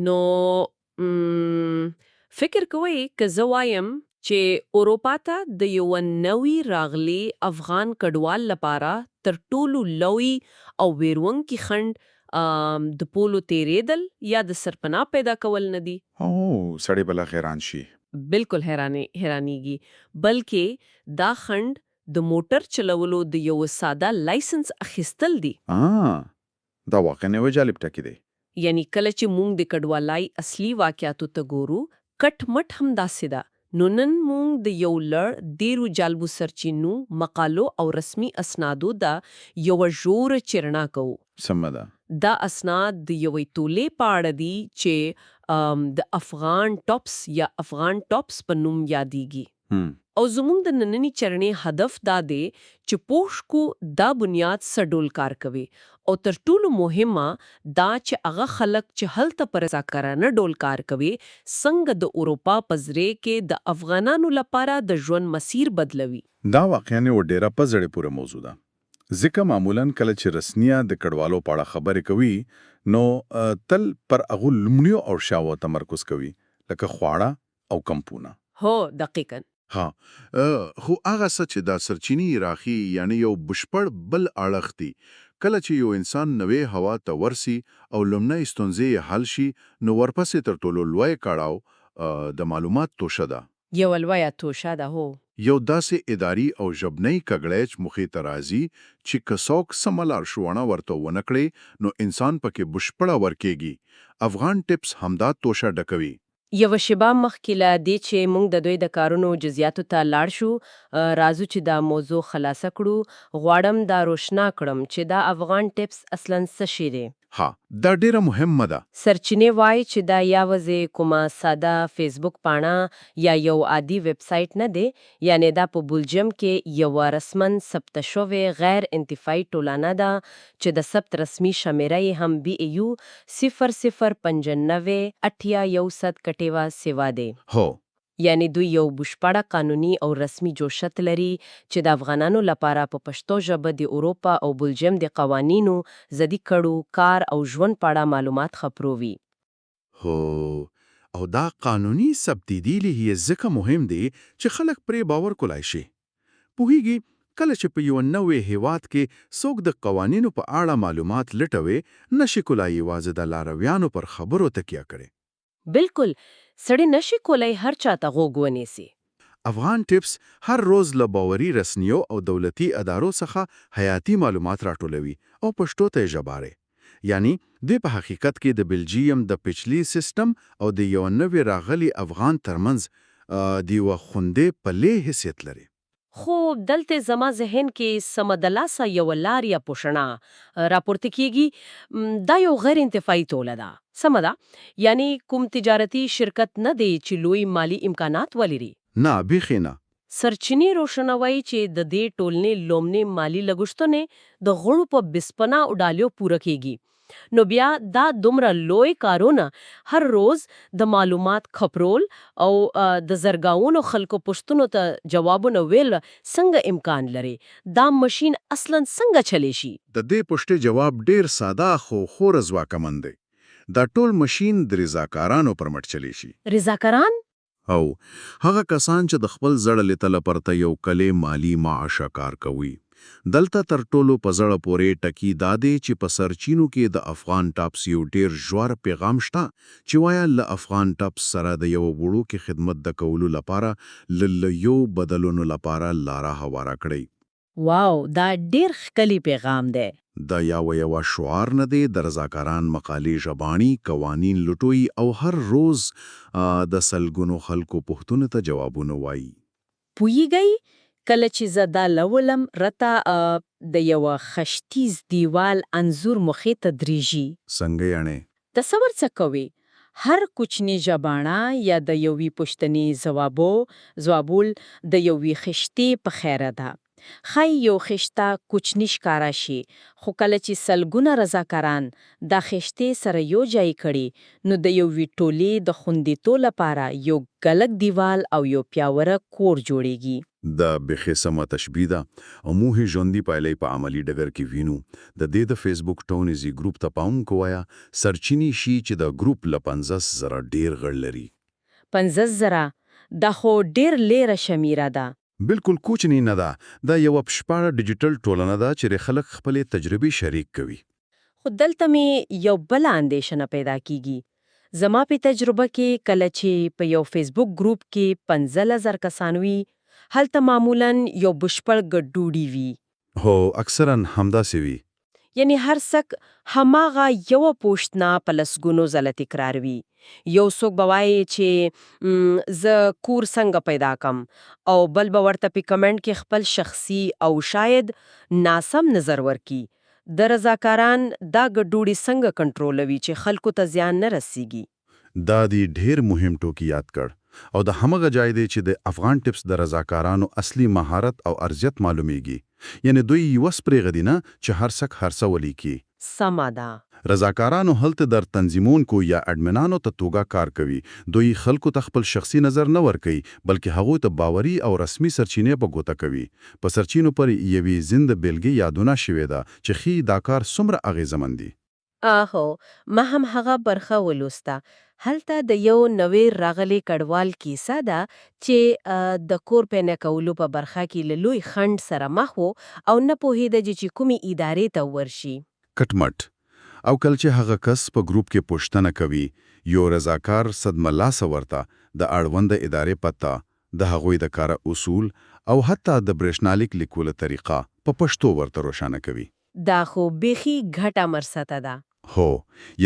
نو فکر کوئ که زه وایم چې اروپا ته د یو نوي راغلي افغان کډوال لپاره تر ټولو لوی او ویرونکي خنډ د پولو تیریدل یا د سرپناه پیدا کول نه دي. او سړی بلا خیران شي. بالکل حیرانیږي، بلکې دا خنډ د موټر چلولو د یو ساده لایسنس اخیستل دي. دا واقعا یو جالب ټکی دی. یعنی کله چې مونږ د کډوالۍ اصلي واقعیاتو ته ګورو، کټ مټ هم داسې ده. نو نن مونږ د یو لړ ډیرو جالبو سرچینو، مقالو او رسمي اسنادو دا یو ژوره چرنا کوو. سمه ده. دا اسناد د یوې ټولې په اړه دي چې د افغان ټاپس یا افغان ټاپس په نوم یادېږي. او زموږ د نننی چرنې هدف دا دی چې پوښ کو دا بنیاد سډول کار کوي او تر ټولو مهمه دا چې هغه خلک چې هلته پر ذکرانه ډول کار کوي څنګه د اروپا پزړې کې د افغانانو لپاره د ژوند مسیر بدلوي. دا واقعا یو ډیره په زړه پورې موضوع ده. ځکه معمولاً کله چې رسنیه د کډوالو په اړه خبرې کوي نو تل پر هغو لومړیو او شاوو تمرکز کوي لکه خواړه او کمپونه. هو دقیقاً. ها خو هغه څه چې دا سرچینی راخي یعنی یو بشپړ بل اړخ دی. کله چې یو انسان نوې هوا ته ورسي او لمنه ستونزې حل شي نو ورپسې تر ټولو لوی کړهو د معلومات توشه ده. یو لویه توشه ده. هو یو داسې اداري او ژبنی کګړیچ مخې ته راځي چې که څوک سملار شوونه ورته ونه کړي نو انسان پکې بشپړه ورکېږي. افغان ټیپس همدا توشه ډکوي. یو شیبه مخکې له دې چې موږ د دوی د کارونو جزئیاتو ته لاړ شو، راځو چې دا موضوع خلاصه کړو. غواړم دا روښنا کړم چې دا افغان ټیپس اصلاً څه شی دی. ها دا ډیره مهمه ده. سرچینې وایي چې دا یوازې کومه ساده فیسبوک پاڼه یا یو عادي ویب سایټ نه دی. یعنی دا په بلجیم کې یو رسمن ثبت شوې غیر انتفاعي ټولنه ده چې د ثبت رسمي شمیره یې هم BAU 0095 81 کټیوا سیوا دی. هو یعنی دوی یو بشپړه قانوني او رسمي جوشت لري چې د افغانانو لپاره په پښتو ژبه د اروپا او بلجیم د قوانینو، زدي کړو، کار او ژوند په اړه معلومات خپروي. هو او دا قانوني ثبتېدل یې ځکه مهم دی چې خلک پرې باور کولای شي. پوهیږي کله چې په یو نوې هیواد کې څوک د قوانینو په اړه معلومات لټوي نشي کولای یوازې د لارویانو پر خبرو تکیه کړي. بالکل سړی نشي کولای هر چاته غوږ ونیسي. افغان ټیپس هر روز له باوري رسنیو او دولتي ادارو څخه حیاتي معلومات راټولوي او پښتو ته ژباړي. یعنی دوی په حقیقت کې د بلجیم د پیچلي سیستم او د یو نوې راغلي افغان ترمنځ د یوه خوندې پلې حیثیت لري. خو دلته زما ذهن کې سمدلاسه یو لار یا پوښتنه راپورته کیږي. دا یو غیر انتفاعي ټوله ده. سمه ده؟ یعنی کوم تجارتي شرکت نه دی چې لوی مالی امکانات ولري. نه بیخي نه. سرچینې روښانوي چې د دې ټولنې لومړني مالی لګښتونه د غړو په بسپنا اډالیو پوره کیږي. نو بیا دا دومره لوی کارونه هر روز د معلومات خپرول او د زرګاونو خلکو پوښتنو ته جوابونه ویل څنګه امکان لري؟ دا ماشين اصلا څنګه چلی شي؟ د دې پوښتنې جواب ډیر ساده خو خور ځواکمن دی. دا ټول ماشين د رضاکارانو پر مټ چلی شي. رضاکاران؟ او هغه کسان چې د خپل زړه لتل پرته یو کله مالی معاش کار کوي. دلته تر ټولو په زړه پورې ټکی دادې چې په سرچینو کې د افغان ټاپس یو ډیر ژور پیغام شته چې وایا له افغان ټاپس سره د یو وړو کې خدمت د کولو لپاره للیو بدلونو لپاره لاره هواره کړی. واو دا ډیر ښکلی پیغام دی. دا یو شعار نه دی. د رضاکاران مقالې ژباړي، قوانین لټوي او هر روز د سلګونو خلکو پوښتنو ته جوابونه وایي. پوهیږئ کله چې زه دا لولم رته د یو خشتیز دیوال انځور مخې ته درېږي. څنګه یعنی؟ تصور څه کوي؟ هر کوچنی ژباړه یا د یوې پوښتنې ځوابول د یوې خشتې په خیره ده. خای یو خشته کوچنی ښکارا شي خو کله چې سلګونه رضاکاران دا خشتې سره یو ځای کړي نو د یو ویټولې د خوندیتو لپاره یو ګلک دیوال او یو پیاوړه کور جوړیږي. د بخیسمه تشبیه ده او موږ ژوندۍ پایلې په عملی ډګر کې وینو. د دې د فیسبوک ټونیزي ګروپ ته پام کویا سرچینی شي چې د ګروپ ل 50,000 ډیر غړ لري. 50,000 دا خو ډیر لیره شمیره ده. بالکل کوچنی نه ده. دا یو پشپاره ډیجیټل ټولنه ده چې خلک خپل تجربې شریک کوي. خو دلته می یو بل اندیشنه پیدا کیږي. زما په تجربه کې کله چې په یو فیسبوک ګروپ کې 15,000 کسان وي هلته معمولاً یو بشپړ ګډوډي وي. هو اکثرا همداسې وي. یعنی هر څک هماغه یو پوښتنه په لسګونو ځله تکرار وي. یو څوک به وایي چې زه کور څنګه پیدا کم او بل به ورته په کمنټ کې خپل شخصي او شاید ناسم نظر ورکي. د رضاکاران دا ګډوډي څنګه کنټرولوي چې خلکو ته زیان نه رسیږي؟ دا دی ډیر مهم ټوکی یاد کړ او د همغه ځای دی چې د افغان ټپس د رضاکارانو اصلي مهارت او ارزښت معلومیږي. یعنی دوی یو سپریغدي نه چې هر څک هرڅه ولیکي. سمه ده. رضاکارانو هلته در تنظیمونکو یا اډمنانو ته توګه کار کوي. دوی خلکو ته خپل شخصي نظر نه ورکوي بلکې هغوی ته باوري او رسمي سرچینې په ګوته کوي. په سرچینو پر یوې زنده بیلګې یادونه شوې ده چې ښیي دا کار څومره اغیزمن دی. آهو ما هم هغه برخه ولوسته. هلته د یو نوې راغلي کډوال کیسه ده چې د کور پیدا کولو په برخه کې له لوی خنډ سره مخ و او نه پوهېده چې کومې ادارې ته ورشي. کټمټ او کله چې هغه کس په ګروپ کې پوښتنه کوي یو رضاکار صدمه لاسه ورته د اړوند ادارې پته د هغوی د کار اصول او حتی د برېښنالیک لیکلو طریقه په پښتو ورته روښانه کوي. دا خو بیخي ګټه مرسته ده. هو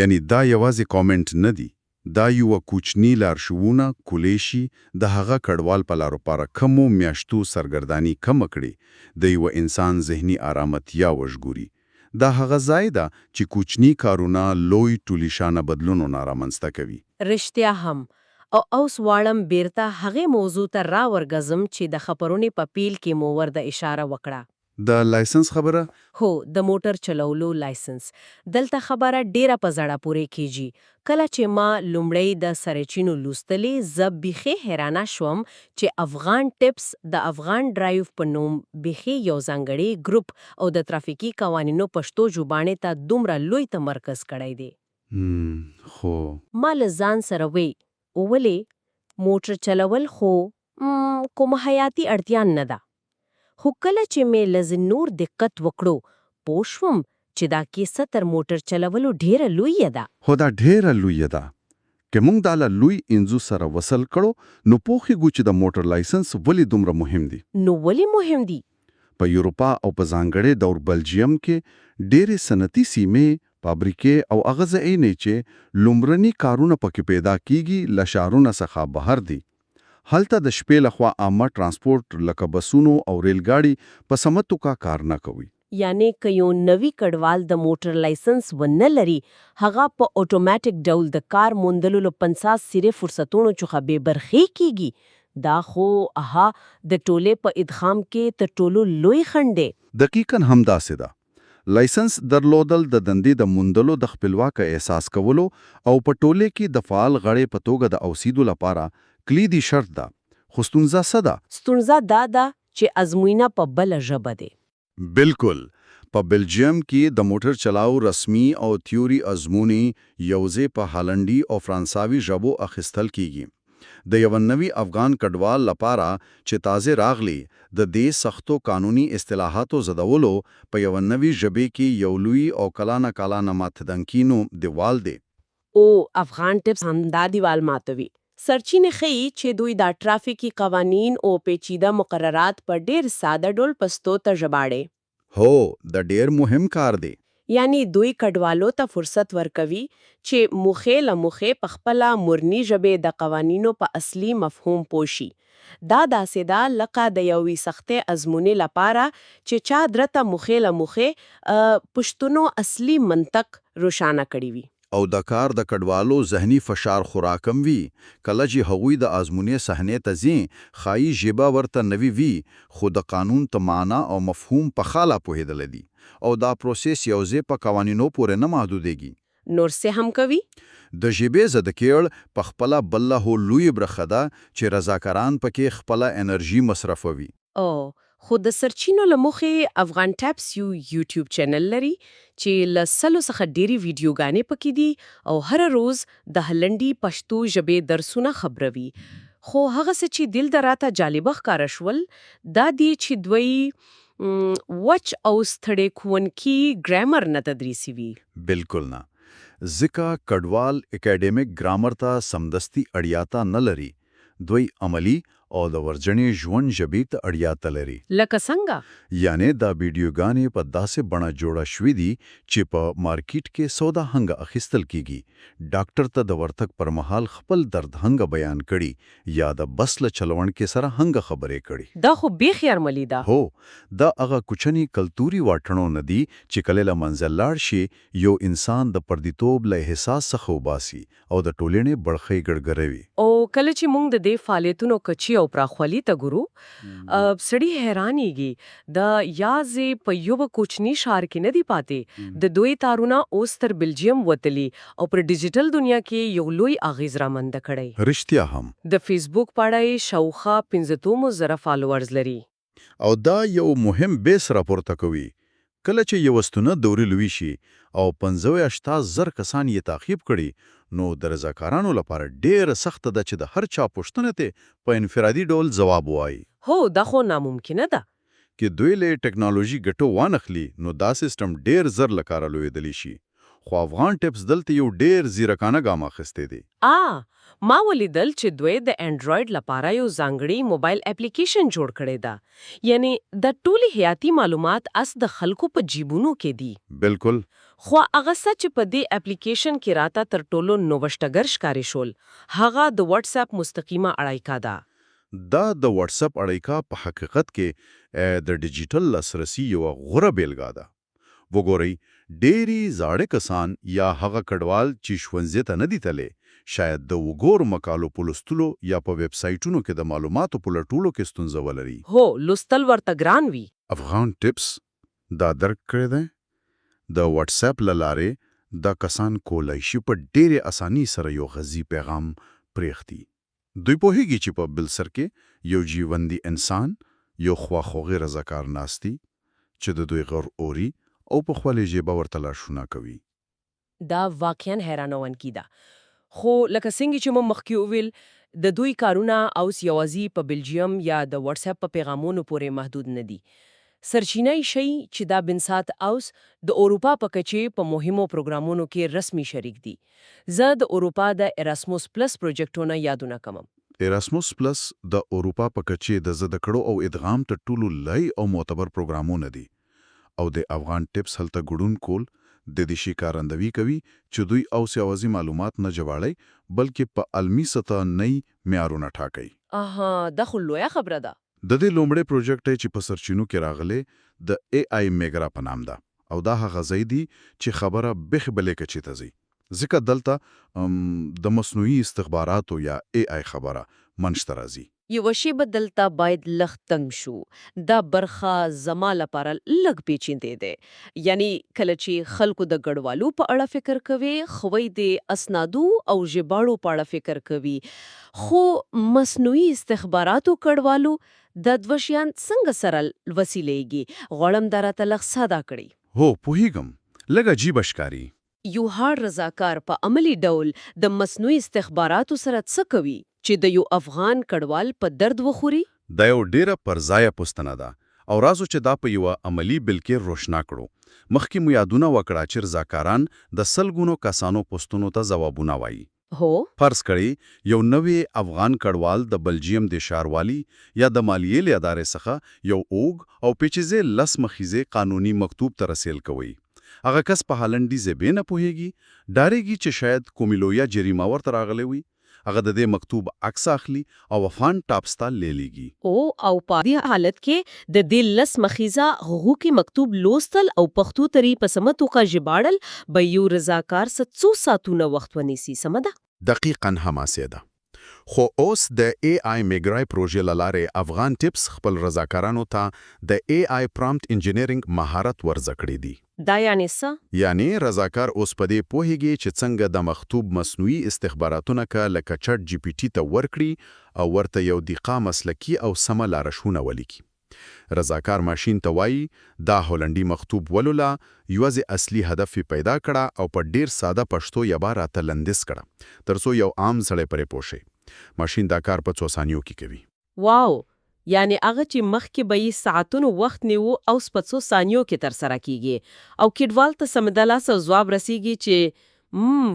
یعنی دا یوازې کامنټ نه دی. دا یو کوچنی لارښوونه کولی شي د هغه کډوال په لارو لپاره کمو میاشتو سرګردانی کم کړي د یو انسان ذهني آرامتیا وژغوري. دا هغه ځای ده چې کوچنی کارونه لوی ټولیشانه بدلونونه رامنځته کوي. رښتیا هم. او اوس واړم بیرته هغه موضوع ته راورګزم چې د خبرونې په پیل کې مو ورته اشاره وکړه. د لایسنس خبره؟ هو د موټر چلولو لایسنس. دلته خبره ډیره په زړه پورې کیږي. کله چې ما لومړی د سرچینو لوستلې زه بیخي حیرانه شوم چې افغان ټپس د افغان ډرایو په نوم بیخي یو ځانګړی ګروپ او د ترافیکي قوانینو پښتو ژباړې ته دومره لوی تمرکز کړی دی. خو ما له ځان سره وی ولې موټر چلول خو کوم حیاتي اړتیا نه ده. خو کله چې مې لږ نور دقت وکړو پوه شوم چې دا کیسه تر موټر چلولو ډیره لوی ده. هو دا ډیره لوی ده. که موږ دا له لوی انځو سره وصل کړو نو پوهیږو چې د موټر لایسنس ولې دومره مهم دی. نو ولې مهم دی؟ په یوروپا او په ځانګړي ډول بلجیم کې ډېرې صنعتي سیمې فابریکې او هغه ځایونه چې لومړني کارونه پکې پیدا کیږي له ښارونو څخه بهر دي. هلته د شپې لخوا عامه ترانسپورت لکه بسونو او ریل ګاډي په سمه توګه کار نه کوي. یعنی که یو نوی کډوال د موټر لایسنس ونه لري هغه په اتوماتیک ډول د کار موندلو له 50 سری فرصتونو څخه بې برخې کیږي. دا خو د ټولې په ادغام کې تر ټولو لوی خنډ دی. دقیقاً همداسې ده. لایسنس درلودل د دندې د موندلو د خپلواک احساس کولو او په ټولې کې د فعال غړي په توګه د اوسېدو لپاره کلیدي شرط ده. خو ستونزه څه ده؟ ستونزه دا ده چې ازموینه په بله ژبه ده. بالکل. په بلجیم کې د موټر چلاو رسمي او تیوري ازمونې یوځای په هالندي او فرانسوي ژبو اخیستل کیږي. د یو نوي افغان کډوال لپاره چې تازه راغلی د دې سختو قانوني اصطلاحاتو زدولو په یو نوي ژبې کې یو لوی او کلانه ماتدنکینو دیوال دی. او افغان ټپس هم دا دیوال ماتوي. سرچینې ښیي چې دوی دا ټرافیکي قوانین او پیچیده مقررات په ډیر ساده ډول پښتو ته ژباړي. هو د ډیر مهم کار دی. یعنی دوی کډوالو ته فرصت ورکوي چې مخې له مخې په خپله مورني ژبې د قوانینو په اصلي مفهوم پوشي. دا داسې ده لکه د یوې سختې ازمونې لپاره چې چا درته مخې له مخې پښتنو اصلي منطق روښانه کړی وي. او د کار د کډوالو ذهني فشار خوراکم وی کله چې هغوی د آزمونې صحنې ته ځي خایي ژبه ورته نوی وی خو د قانون ته معنا او مفهوم په خاله پوهېدل دي او دا پروسس یو ځای په قوانینو پورې نه محدودېږي نور څه هم کوي د ژبې زده کېړ په خپله بله هو لوی برخه ده چې رضاکاران پکې خپله انرژي مصرفوي او خو د سرچینو له مخې افغان ټاپس یو یوټیوب چینل لري چې له 100 څخه ډېری ویډیوګانې پکې دي او هر روز د هلندي پښتو ژبې درسونه خبروي خو هغه څه چې دل دراته جالبه ښکاره شول دا دی چې دوی وچ او ستړی کوونکي ګرامر نه تدریسي وي بالکل نه ځکه کډوال اکیډمیک ګرامر ته سمدستي اړیاته نه لري دوی عملی او د ورځني ژوند ژبې ته اړیاته لري لکه څنګه یعنی دا ویډیوګانې په داسې بڼه جوړه شوې دي چې په مارکیټ کې سودا هنګ اخیستل کیږي ډاکټر ته د ورتګ پر مهال خپل درد هنګ بیان کړي یا د بس له چلون کې سره هنګ خبرې کړي دا خو بیخي ارملی ده هو دا هغه کوچنی کلتوري واټنو نه دي چې کله له منځل لاړ شي یو انسان د پردیتوب له احساس څخه وباسي او د ټولنې بړخې ګړګړوي او کله چې موږ د دې فعالیتونو کچي او پراخوالي ته ګورو سړی حیرانېږي د یازې په یو کوچني ښار کې نه دی پاتې د دوی تارونه اوس تر بلجیم وتلي او پر ډیجیټل دنیا کې یو لوی اغیز رامنځته کړی رښتیا هم د فیسبوک پاړه شاوخوا 15 فالوورز لري او دا یو مهم بیس راپورته کوي کله چې یو وستونه دوري لوي شي او 15-80 کسان یې تعقیب کړي نو د رضاکارانو لپاره ډېر سخت ده چې د هر چا پوښتنه ته په انفرادي ډول جواب وایي هو دا خو ناممکنه ده کې دوی له ټکنالوژي ګټو وانخلي نو دا سیستم ډېر زر لکاره لویدلی شي خو افغان ټپس دلته یو ډېر زیرکانه ګام اخیستی دی ما ولیدل چې دوی د انډراید لپاره یو ځانګړی موبایل اپلیکیشن جوړ کړی ده یعنی د ټولي حیاتي معلومات اس د خلکو په جیبونو کې دي بالکل خو هغه څه چې په دې اپلیکیشن کې راته تر ټولو نوښتګر ښکاري شول هغه د واتس اپ مستقیمه اړیکه ده دا د واتس اپ اړیکه په حقیقت کې د ډیجیټل لاسرسي یو غوره بیلګه ده وګورئ ډېری زاړه کسان یا هغه کډوال چې ښوونځي ته نه دي تللی شاید د وګورو مقالو په لوستلو یا په ویب سایټونو کې د معلوماتو په لټولو کې ستونزه ولري هو لوستل ورته ګران وي افغان ټپس دا درک کړی دی د واتس اپ له لارې دا کسان کولی شي په ډېرې اساني سره یو غږیز پیغام پرېږدي دوی پوهیږي چې په بل سر کې یو ژوندی انسان یو خواخوږی رضاکار ناستی چې د دوی غږ اوري او په خپله ژبه ورته لارښوونه کوي دا واقعا حیرانوونکی ده خو لکه څنګه چې مو مخکې وویل د دوی کارونه اوس یوازې په بلجیم یا د واتس اپ په پیغامونو پورې محدود نه دي سرچینه شي چې دا بنسات اوس د اروپا په کچې په مهمو پروګرامونو کې رسمي شریک دي زه د اروپا د ایراسموس پلس پروجیکټونه یادونه کوم ایراسموس پلس د اروپا په کچې د زده کړو او ادغام تر ټولو لوی او معتبر پروګرامونه دي او د افغان ټپس هلته ګډون کول د دې ښکارندوی کوي چې دوی اوس یوازې معلومات نه جوړوي بلکې په علمي سطح نوي معیارونه ټاکي دا خو لویه خبره ده د دې لومړی پروجیکټ چې په سرچینو کې راغلی د AI میګرا په نام ده او دا هغه ځای دی چې خبره بخ بلې کچې ته ځي ځکه دلته د مصنوعي استخباراتو یا AI خبره منځته راځي یو شی بدلتا باید لږ تنګ شو دا برخه زما لپاره لږ پیچیده ده یعنی کله چې خلکو د ګډوالو په اړه فکر کوي خوی د اسنادو او ژباړو په اړه فکر کوي خو مصنوعي استخباراتو ګډوالو د دوشیان څنګه سره وسیلېږي غوړم درته لږ ساده کړي هو پوهیږم لږ عجیب ښکاري یو هر رضاکار په عملی ډول د مصنوعي استخباراتو سره څه کوي چې د یو افغان کډوال په درد وخوري دا یو ډیره پرځایه پوښتنه ده او راځو چې دا په یو عملی بل کې روښنا کړو مخکې مو یادونه وکړه چې رضاکاران د سلګونو کسانو پوښتنو ته ځوابونه وایي هو فرض کړئ یو نوی افغان کډوال د بلجیم د ښاروالي یا د مالیې له ادارې څخه یو اوږ او پیچیزه لسمخیزه قانوني مکتوب ته رسیل کوي هغه کس په هالندي ژبه نه پوهیږي ډارېږي چې شاید کومې لویه جریمه ورته راغلی وي هغه د دې مکتوب عکس اخلي او افغان ټاپس ته لیږي. او په دې حالت کې د دې لس مخیزه حقوقي مکتوب لوستل او پښتو تری په سمتو کا ژباړل به یو رضاکار څو ساتونه وخت ونیسي سمده. دقیقاً هماسې ده. خو اوس د AI میګرای پروژې لاره افغان ټیپس خپل رضاکارانو ته د AI پرامپټ انجینیرینګ مهارت ورزکړي دي. دا یعنی څه؟ یعنی رضاکار اوس په دې پوهیږي چې څنګه د مختوب مصنوعي استخباراتونه لکه چټ جی پی ټي ته ورکړي او ورته یو دقیقه مسلکی او سمه لارښوونه ولیکي. رضاکار ماشین ته وایي دا هولندي مختوب ولوله، یوازې اصلي هدف پیدا کړه او په ډیر ساده پښتو یې به راته لندس کړه ترڅو یو عام سړی پرې پوه شي. ماشین دا کار په 2 ثانیو کې کوي. واو، یعنی هغه چې مخکې به یې ساعتونو وخت نیو او په 2 ثانیو کې ترسره کیږي او کډوال ته سمدلاسه ځواب رسیږي چې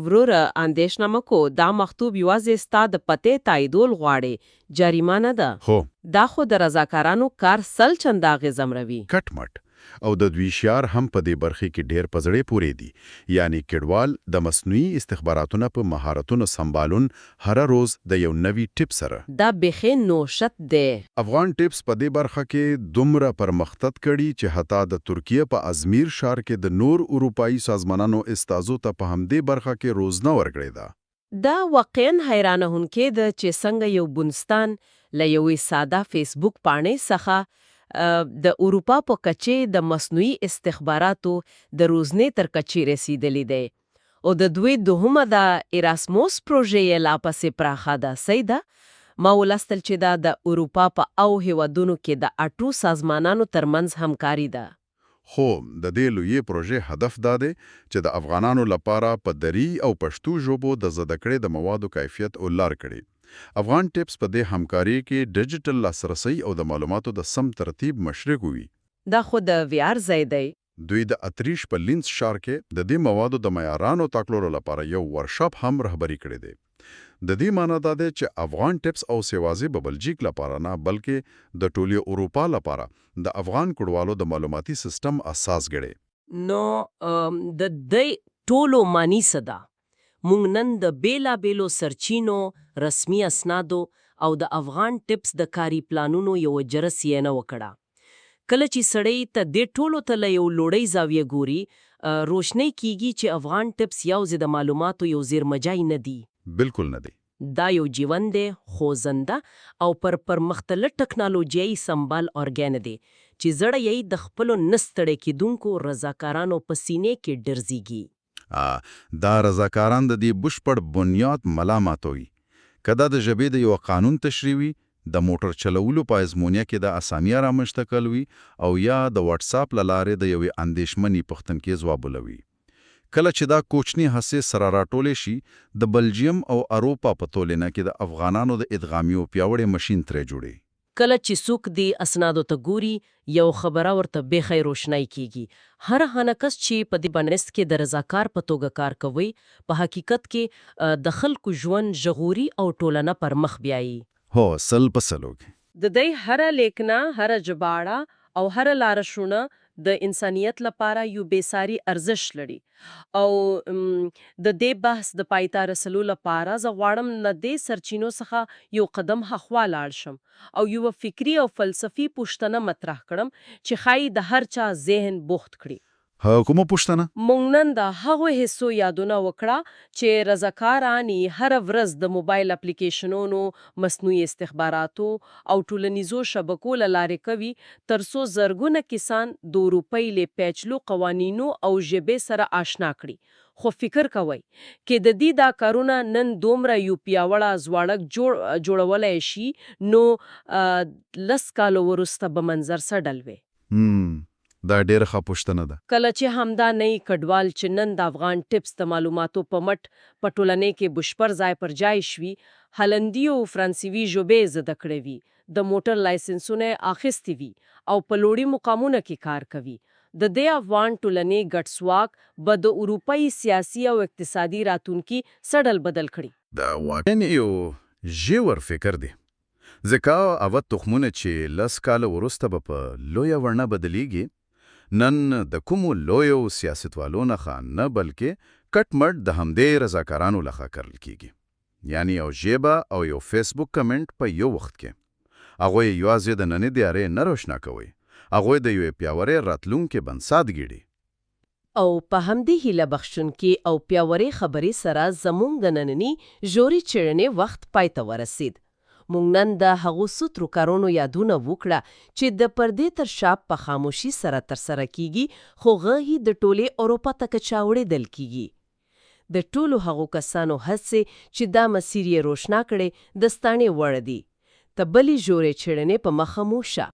وروره اندیښنه مکو، دا مکتوب یوازې ستا د پته تاییدول غواړي، جریمه نه ده. هو دا خو د رضاکارانو کار سل چندا غزمروي. کټ مټ او د دوی شعار هم په دې برخه کې ډیر پزړې پورې دي. یعنی کډوال د مصنوعي استخباراتونو په مهارتونو سمبالون هر روز د یو نوی ټیپ سره. دا بخې نوشت ده. افغان ټیپس په دې برخه کې دومره پرمختګ کړي چې حتی د ترکیه په ازمیر ښار کې د نور اروپایي سازمانونو استازو ته په همدې برخه کې روزنه ورکړې ده. دا واقعا حیرانونکې ده چې څنګه یو بنستان له یوې ساده فیسبوک پاڼې څخه د اروپا په کچې د مصنوعي استخباراتو د روزنې تر کچې رسیدلی دی او د دوی دوهمه د ایراسموس پروژې لا پسې پراخه ده. سیده ما ولستل چې دا د اروپا په او هیوادونو کې د 8 سازمانانو ترمنځ همکاري ده. خو د دې لوی پروژې هدف دا دی چې د افغانانو لپاره په دری او پښتو ژبو د زده کړې د موادو کیفیت او لار کړي. افغان ټیپس په دې همکاري کې ډیجیټل لاسرسي او د معلوماتو د سم ترتیب مشرق وي. دا خو د ویار ځای دی. دوی د اتریش په لینز ښار کې د دې موادو د معیارونو ټاکلو لپاره یو ورکشاپ هم رهبری کړی دی. د دې معنی دا دی چې افغان ټیپس او سیوازي په بلجیک لپاره نه بلکې د ټولي اروپا لپاره د افغان کډوالو د معلوماتي سیستم اساس ګڼي. نو د دې ټولو معنی صدا مونږ نن د بیلابیلو سرچینو، رسمي اسنادو او د افغان ټیپس د کاري پلانونو یو جرسیه نه وکړه. کله چې سړی ته د ټولو ته له یو لوړی زاویه ګوري، روشنی کیږي چې افغان ټیپس یوازې د معلوماتو یو زیرمجای نه دی. بالکل نه دی. دا یو ژوند دی، خوځنده او پرمختللې ټکنالوژي سمبال ارګان دی چې زړه یې د خپلو نستړی کیدونکو رضاکارانو په سینې کې ډرزيږي. دا رضاکاران د دې بشپړ بنیاد ملامتوي. کدا د ژبې د یو قانون تشریوي، د موټر چلولو په ازمونیا کې د اسامیا رامنځته کولوي او یا د واتس اپ لاره د یوې اندیشمنې پښتنکې ځواب ولوي. کله چې دا کوچنی حصے سره راټولې شي، د بلجیم او اروپا په تولنه کې د افغانانو د ادغامیو پیاوړې ماشين ترې جوړي. کله چې څوک دی اسنادو ته ګوري، یو خبره ورته بخیر روشناي کیږي. هر هنکس چې په دې بنست کې د رضاکار په توګه کار کوي، په حقیقت کې د خلکو ژوند ژغوري او ټولنه پر مخ بیایي. هو سل په سلوګ د دې هر لیکنا، هر جباړه او هر لارښونه د انسانیت لپاره یو بیساری ارزښت لري. او د دې بحث د پایته رسولو لپاره زه غواړم له دې سرچینو څخه یو قدم هخوا لاړ شم او یو فکری او فلسفي پوښتنه مطرح کړم چې ښایي د هر چا ذهن بوخت کړي. کومه پوښتنه؟ مونږ نن د هغو حصو یادونه وکړه چې رضاکارانی هر ورځ د موبایل اپلیکیشنونو، مصنوعي استخباراتو او ټولنیزو شبکو له لارې کوي ترڅو زرګونه کسان د اروپای له پیچلو قوانینو او ژبې سره آشنا کړي. خو فکر کوئ کې د دې دا کارونه نن دومره یو پیاوړه ځواړک جوړولای شي، نو لس کالو وروسته به منظر سره ډلوي. دا ډېر ښه پوښتنه ده. کله چې همدا نه کډوال چې نن د افغان ټیپس د معلوماتو په مټ په ټولنې کې بشپړ ځای پر ځای شوي، هلندي او فرانسوي ژبې زده کړې وي، د موټر لایسنسونه اخیستي وي او په لوړي مقامونو کې کار کوي، د دې افغان ټولنې ګډ ځواک به د اروپایي سیاسي او اقتصادي راتلونکي سره بدل کړي. دا واقعا یو ژور فکر دی. ځکه اوه تخمونه چې لس کاله وروسته به په لویه ورنه بدلیږي، نن د کومو لویو سیاستوالو نه نه بلکې کټ مټ د همدې رضاکارانو لخوا کرل کیږي. یعنی یو ژبه او یو فیسبوک کمنټ په یو وخت کې هغه یوازې د نننۍ دیارې نه روښانه کوي هغه د یو پیاوړي راتلونکي بنسټ ګڼي او په همدې هیله بخښونکي او پیاوړې خبرې سره زموږ د نننۍ ژورې څېړنې وخت پای ته ورسید. موږ نن د هغو سترو کارونو یادونه وکړه چې د پردې تر شا په خاموشي سره ترسره کیږي خو غهی د ټولې اروپا ته کچاوړېدل کیږي. د ټولو هغو کسانو هڅې چې دا مسیر یې روښانه کړي د ستاینې وړ دي. ته بلې ژورې څېړنې په مخه مو شه.